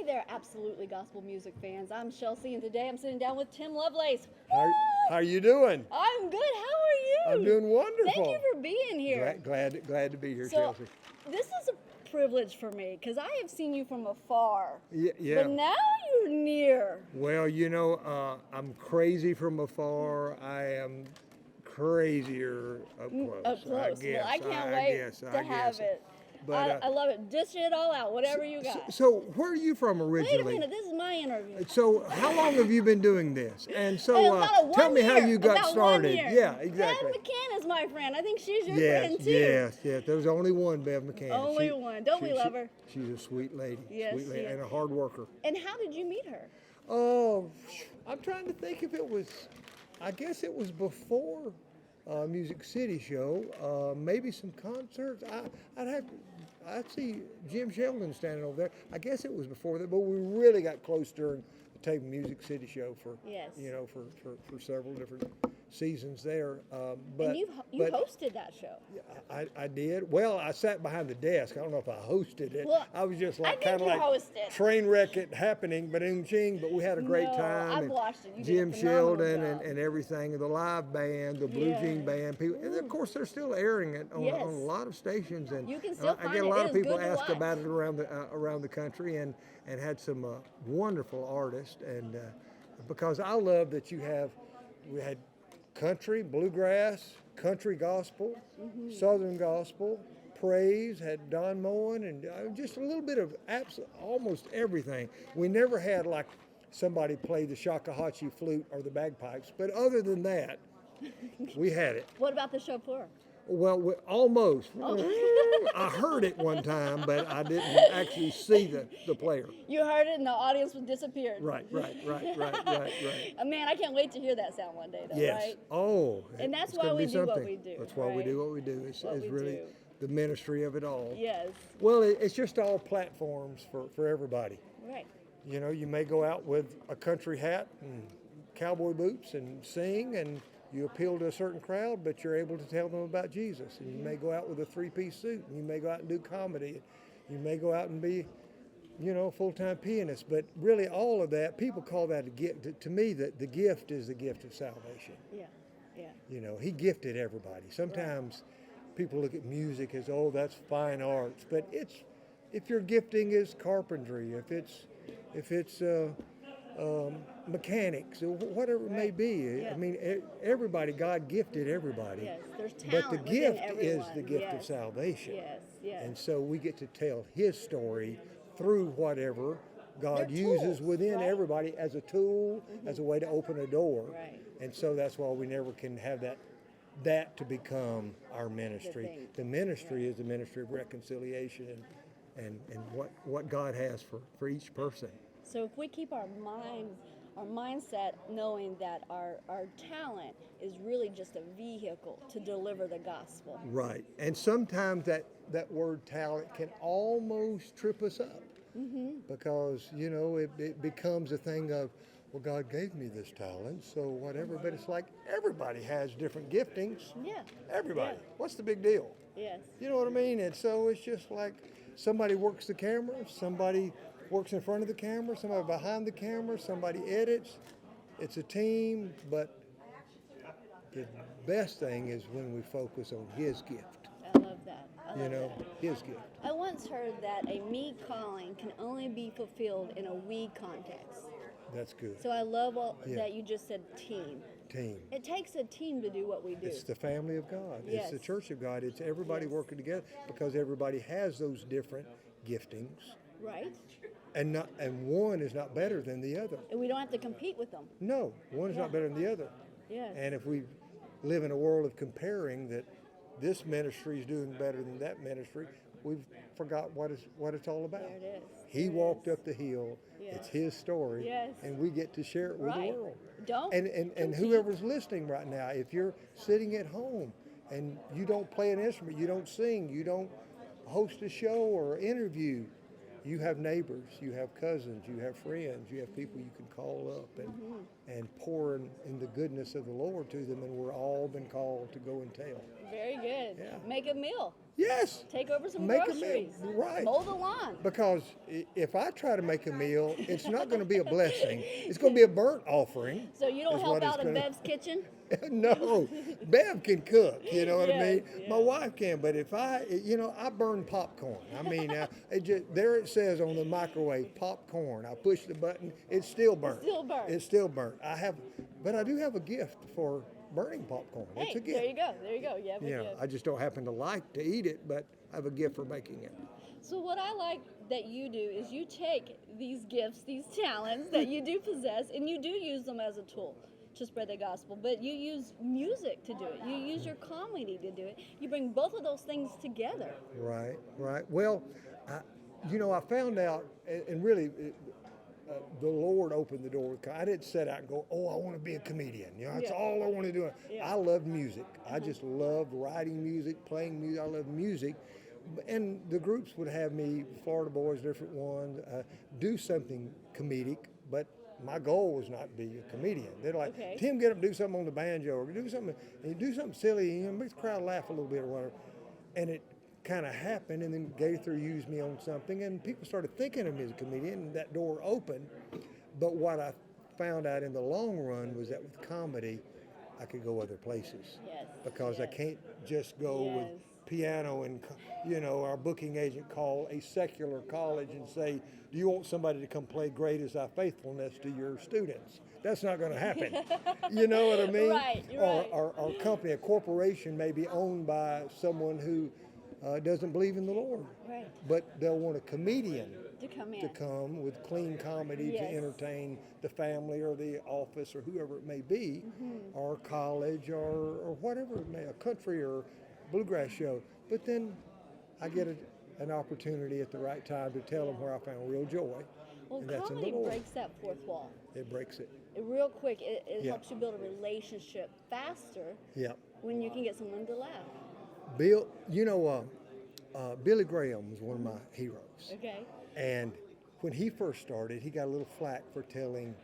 there, absolutely gospel music fans. I'm Chelsea, and today I'm sitting down with Tim Lovelace. How are you doing? I'm good. How are you? I'm doing wonderful. Thank you for being here. Glad to be here, So, Chelsea. this is a privilege for me because I have seen you from afar. Yeah. But now you're near. Well, I'm crazy from afar. I am crazier up close. Up close. I guess. Well, I can't wait to have it. But, I love it. Dish it all out, whatever you got. So where are you from originally? Wait a minute, this is my interview. So how long have you been doing this? And so About tell me how year. you got About started. 1 year. Yeah, exactly. Bev McCann is my friend. I think she's your Yes, friend too. yes. There's only one Bev McCann. Only one. Don't we love her? She's a sweet lady. Yes, sweet lady she is. and a hard worker. And how did you meet her? Oh, I'm trying to think if it was, I guess it was before Music City show, maybe some concerts. I'd see Jim Sheldon standing over there. I guess it was before that, but we really got close during the Tape Music City show for, Yes. for several different seasons there. And you hosted that show. I did. Well, I sat behind the desk. I don't know if I hosted it. Well, I was just I like think kind of you like hosted. train wreck it happening, but we had a great No, time. I've and watched it. You did a Jim phenomenal Sheldon job. and everything, and the live band, the Blue Yeah. Jean Band, people, and of course they're still airing it on, Yes. on a lot of stations. And You can still I find get a it. lot It of is people good to ask watch. about it around the country, and had some wonderful artists, and because I love that we had country, bluegrass, country gospel, southern gospel, praise, had Don Moen, and just a little bit of almost everything. We never had like somebody play the shakuhachi flute or the bagpipes, but other than that, we had it. What about the chauffeur? Well, almost. Oh. I heard it one time, but I didn't actually see the player. You heard it and the audience disappeared. Right. Man, I can't wait to hear that sound one day, though, Yes. right? Oh. And that's it's why gonna we be do what something. we do, That's why we right? do what we do. It's What we really do. the ministry of it all. Yes. Well, it's just all platforms for everybody. Right. You know, you may go out with a country hat and cowboy boots and sing, and you appeal to a certain crowd, but you're able to tell them about Jesus. And you may go out with a three-piece suit, and you may go out and do comedy. You may go out and be, a full-time pianist. But really, all of that, people call that a gift. To me, the gift is the gift of salvation. Yeah. He gifted everybody. Sometimes people look at music as, oh, that's fine arts, but if your gifting is carpentry, if it's mechanics, or whatever it may be. Yeah. I mean, everybody, God gifted everybody. Yes. There's talent But the within gift everyone. is the gift of salvation. Yes. And so we get to tell His story through whatever God They're uses tools, within right? everybody as a tool, as a way to open a door. Right. And so that's why we never can have that to become our ministry. thing. The ministry is the ministry of reconciliation and what God has for each person. So if we keep our mindset knowing that our talent is really just a vehicle to deliver the gospel. Right. And sometimes that word talent can almost trip us up because, it becomes a thing of, well, God gave me this talent, so whatever. But it's like everybody has different giftings. Yeah. Everybody. Yeah. What's the big deal? Yes. You know what I mean? And so it's just like somebody works the camera, somebody works in front of the camera, somebody behind the camera, somebody edits. It's a team, but the best thing is when we focus on His gift. I love that. His gift. I once heard that a me calling can only be fulfilled in a we context. That's good. So I love Yeah. that you just said team. Team. It takes a team to do what we do. It's the family of God. Yes. It's the church of God. It's everybody Yes. working together because everybody has those different giftings, Right? and one is not better than the other. And we don't have to compete with them. No, one is not better than the other. Yes. And if we live in a world of comparing that this ministry is doing better than that ministry, we've forgot what it's all about. There it is. He There it walked is. up the hill. Yes. It's His story. Yes. And we get to share it with Right. the world. Don't And compete. whoever's listening right now, if you're sitting at home and you don't play an instrument, you don't sing, you don't host a show or interview, you have neighbors, you have cousins, you have friends, you have people you can call up and pour in the goodness of the Lord to them, and we're all been called to go and tell. Very good. Yeah. Make a meal. Yes. Take over some Make a meal. groceries. Right. Mow the lawn. Because if I try to make a meal, it's not going to be a blessing. It's going to be a burnt offering. So you don't is help what it's out in gonna- Bev's kitchen? No, Bev can cook, you know what I mean? Yes, My yes. wife can, but if I burn popcorn. I mean, there it says on the microwave, popcorn. I push the button, it's still burnt. Still burnt. It's still burnt. But I do have a gift for burning popcorn. It's Hey, a gift. there you go. There you go. You have a Yeah, gift. I just don't happen to like to eat it, but I have a gift for making it. So what I like that you do is you take these gifts, these talents that you do possess, and you do use them as a tool to spread the gospel. But you use music to do it. You use your comedy to do it. You bring both of those things together. Right, right. Well, I found out, and really, the Lord opened the door. I didn't set out and go, oh, I want to be a comedian. That's Yeah. all I want to do. Yeah. I love music. I just love writing music, playing music. I love music. And the groups would have me, Florida Boys, different ones, do something comedic, but my goal was not to be a comedian. They're like, Okay. Tim, get up and do something on the banjo, or do something silly, make the crowd laugh a little bit or whatever. And it kind of happened, and then Gaither used me on something, and people started thinking of me as a comedian, and that door opened. But what I found out in the long run was that with comedy, I could go other places. Yes. Because I yes. can't just go with Yes. piano and, our booking agent call a secular college and say, do you want somebody to come play Great Is Thy Faithfulness to your students? That's not going to happen. You know what I mean? Right, Or right. our company, a corporation may be owned by someone who doesn't believe in the Lord. Right. But they'll want a comedian To come in. to come with clean comedy Yes. to entertain the family or the office or whoever it may be, or college or whatever it may, a country or bluegrass show. But then I get an opportunity at the right time to tell them where I found real joy. Well, and that's in the comedy Lord. breaks that fourth wall. It breaks it. Real quick, it Yeah. helps you build a relationship faster Yeah. when you can get someone to laugh. Bill, Billy Graham was one of my heroes. Okay. And when he first started, he got a little flack for telling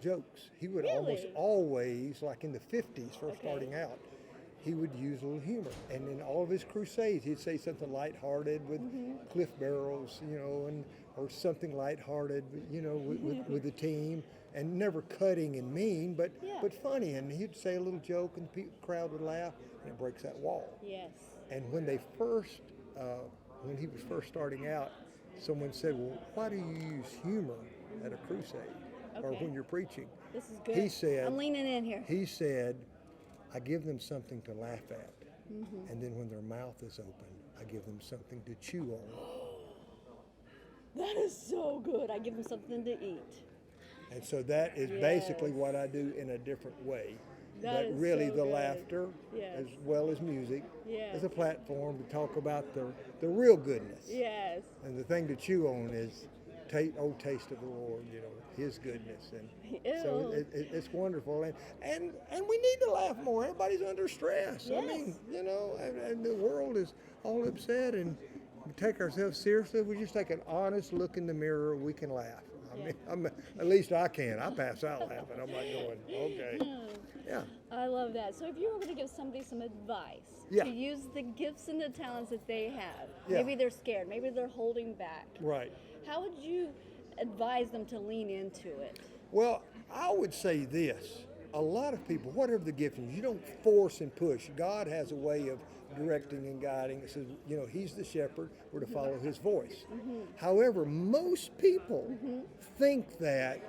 jokes. He would almost Really? always, like in the 50s, first Okay. starting out, he would use a little humor. And in all of his crusades, he'd say something lighthearted with Cliff Barrows, or something lighthearted, with the team, and never cutting and mean, but Yeah. funny. And he'd say a little joke, and the crowd would laugh, and it breaks that wall. Yes. And when when he was first starting out, someone said, well, why do you use humor at a crusade or Okay. when you're preaching? This is good. He said, I'm leaning in here. He said, I give them something to laugh at. And then when their mouth is open, I give them something to chew on. That is so good. I give them something to eat. And so that is basically Yes. what I do in a different way. That But is really so the good. laughter, Yes. as well as music, Yes. is a platform to talk about the real goodness. Yes. And the thing to chew on is taste of the Lord, His goodness. And so Ew. it's wonderful. And we need to laugh more. Everybody's under stress. I Yes. mean, and the world is all upset, and we take ourselves seriously. If we just take an honest look in the mirror, we can laugh. I mean, at least I can. I pass out laughing. I'm like going, okay. Yeah. I love that. So if you were going to give somebody some advice Yeah. to use the gifts and the talents that they have, Yeah. maybe they're scared, maybe they're holding back, Right. how would you advise them to lean into it? Well, I would say this. A lot of people, whatever the gift is, you don't force and push. God has a way of directing and guiding. It says, He's the shepherd. We're to follow His voice. However, most people think that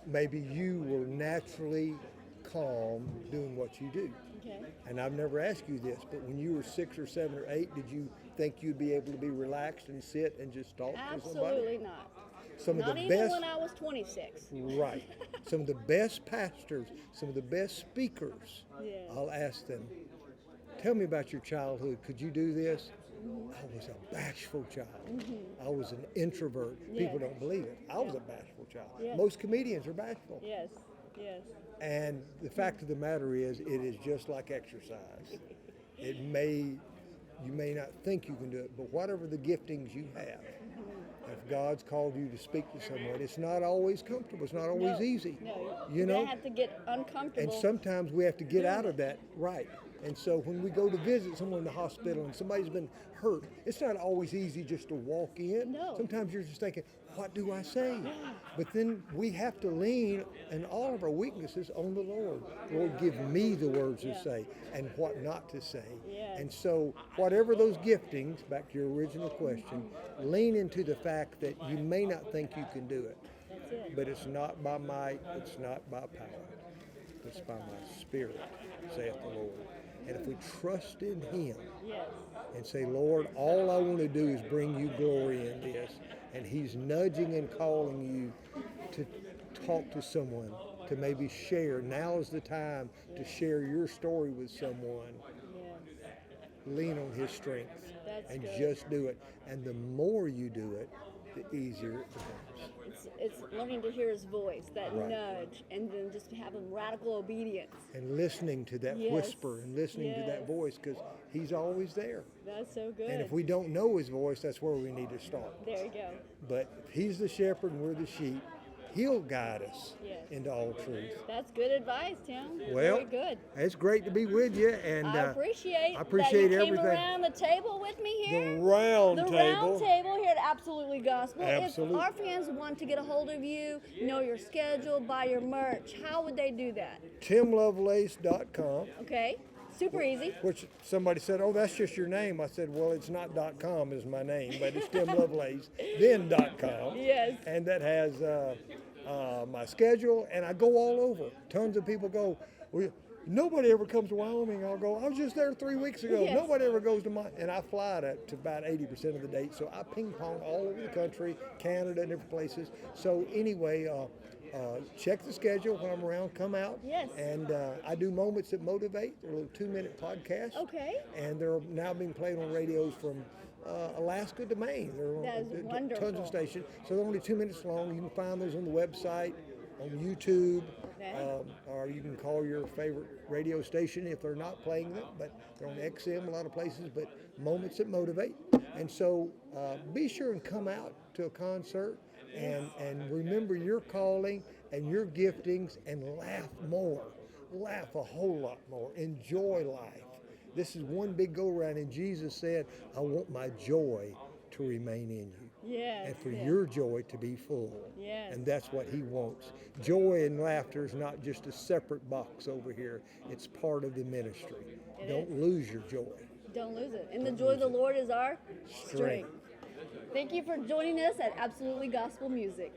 maybe you were naturally calm doing what you do. Okay. And I've never asked you this, but when you were 6 or 7 or 8, did you think you'd be able to be relaxed and sit and just talk to somebody? Absolutely not. Some Not of the even best, when I was 26. right? Some of the best pastors, some of the best speakers. Yeah. I'll ask them, tell me about your childhood. Could you do this? I was a bashful child. I was an introvert. People Yes. don't believe it. I was a bashful child. Yeah. Most comedians are bashful. Yes. Yes. And the fact of the matter is, it is just like exercise. You may not think you can do it, but whatever the giftings you have, if God's called you to speak to someone, it's not always comfortable. It's not always No, easy. No. You know? have to get uncomfortable. And sometimes we have to get out of that, right? And so when we go to visit someone in the hospital and somebody's been hurt, it's not always easy just to walk in. No. Sometimes you're just thinking, what do I say? But then we have to lean in all of our weaknesses on the Lord. Lord, give me the words to say and what not to say. Yes. And so whatever those giftings, back to your original question, lean into the fact that you may not think you can do it. That's it. But it's not by might, it's not by power. It's by my spirit, saith the Lord. And if we trust in Him Yes. and say, Lord, all I want to do is bring you glory in this, and He's nudging and calling you to talk to someone, to maybe share. Now is the time to share your story with someone. Yes. Lean on His strength That's and good. just do it. And the more you do it, the easier it becomes. It's learning to hear His voice, that Right. nudge, and then just having radical obedience. And listening to that Yes. whisper and listening to that Yes. voice, because He's always there. That's so good. And if we don't know His voice, that's where we need to start. There you go. But if He's the shepherd and we're the sheep, He'll guide us Yes. into all truth. That's good advice, Tim. Well, Very good. It's great to be with you, and I appreciate I appreciate that you everything. came around the table with me here. The round The table. round table here at Absolutely Gospel. Absolute. If our fans want to get a hold of you, know your schedule, buy your merch, how would they do that? TimLovelace.com, Okay, super easy. which somebody said, oh, that's just your name. I said, well, it's not .com is my name, but it's Tim Lovelace, then .com. Yes. And that has my schedule, and I go all over. Tons of people go, well, nobody ever comes to Wyoming. I'll go, I was just there 3 weeks ago. Yes. Nobody ever goes to and I fly to about 80% of the dates. So I ping pong all over the country, Canada, and different places. So anyway, check the schedule when I'm around, come out. Yes. And I do Moments That Motivate. They're a little 2-minute podcast. Okay. And they're now being played on radios from Alaska to Maine. They're That is on tons wonderful. of stations. So they're only 2 minutes long. You can find those on the website, on YouTube, Okay. or you can call your favorite radio station if they're not playing them. But they're on XM a lot of places. But Moments That Motivate. And so be sure and come out to a concert and remember your calling and your giftings and laugh more. Laugh a whole lot more. Enjoy life. This is one big go-around, and Jesus said, I want my joy to remain in you. Yes. And for yes. your joy to be full. Yes. And that's what He wants. Joy and laughter is not just a separate box over here. It's part of the ministry. It Don't is. lose your joy. Don't lose it. And the joy of the Lord is our strength. Strength. Thank you for joining us at Absolutely Gospel Music.